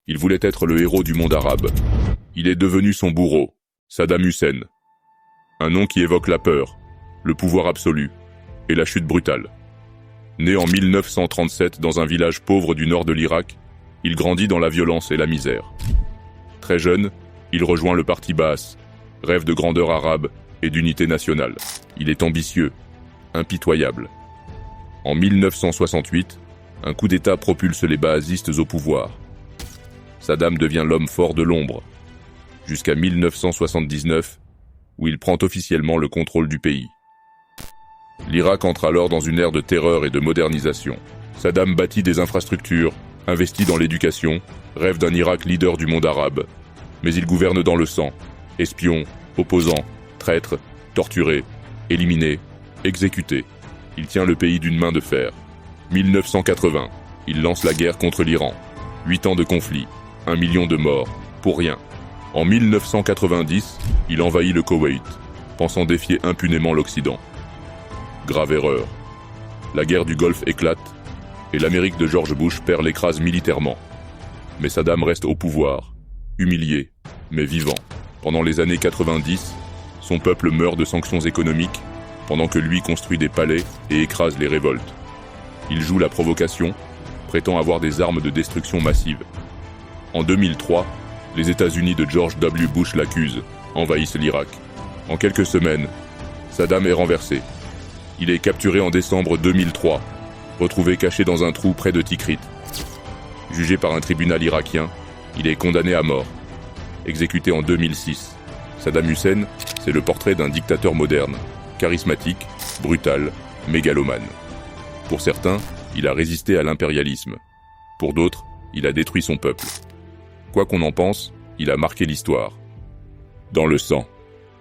Il voulait être le héros du monde arabe. Il est devenu son bourreau, Saddam Hussein. Un nom qui évoque la peur, le pouvoir absolu et la chute brutale. Né en 1937 dans un village pauvre du nord de l'Irak, il grandit dans la violence et la misère. Très jeune, il rejoint le parti Baas, rêve de grandeur arabe et d'unité nationale. Il est ambitieux, impitoyable. En 1968, un coup d'État propulse les baasistes au pouvoir. Saddam devient l'homme fort de l'ombre, jusqu'à 1979, où il prend officiellement le contrôle du pays. L'Irak entre alors dans une ère de terreur et de modernisation. Saddam bâtit des infrastructures, investit dans l'éducation, rêve d'un Irak leader du monde arabe. Mais il gouverne dans le sang. Espions, opposants, traîtres, torturés, éliminés, exécutés. Il tient le pays d'une main de fer. 1980, il lance la guerre contre l'Iran. 8 ans de conflit, 1 million de morts, pour rien. En 1990, il envahit le Koweït, pensant défier impunément l'Occident. Grave erreur. La guerre du Golfe éclate, et l'Amérique de George Bush perd l'écrase militairement. Mais Saddam reste au pouvoir, humilié, mais vivant. Pendant les années 90, son peuple meurt de sanctions économiques, pendant que lui construit des palais et écrase les révoltes. Il joue la provocation, prétend avoir des armes de destruction massive. En 2003, les États-Unis de George W. Bush l'accusent, envahissent l'Irak. En quelques semaines, Saddam est renversé. Il est capturé en décembre 2003, retrouvé caché dans un trou près de Tikrit. Jugé par un tribunal irakien, il est condamné à mort. Exécuté en 2006. Saddam Hussein, c'est le portrait d'un dictateur moderne, charismatique, brutal, mégalomane. Pour certains, il a résisté à l'impérialisme. Pour d'autres, il a détruit son peuple. Quoi qu'on en pense, il a marqué l'histoire. Dans le sang.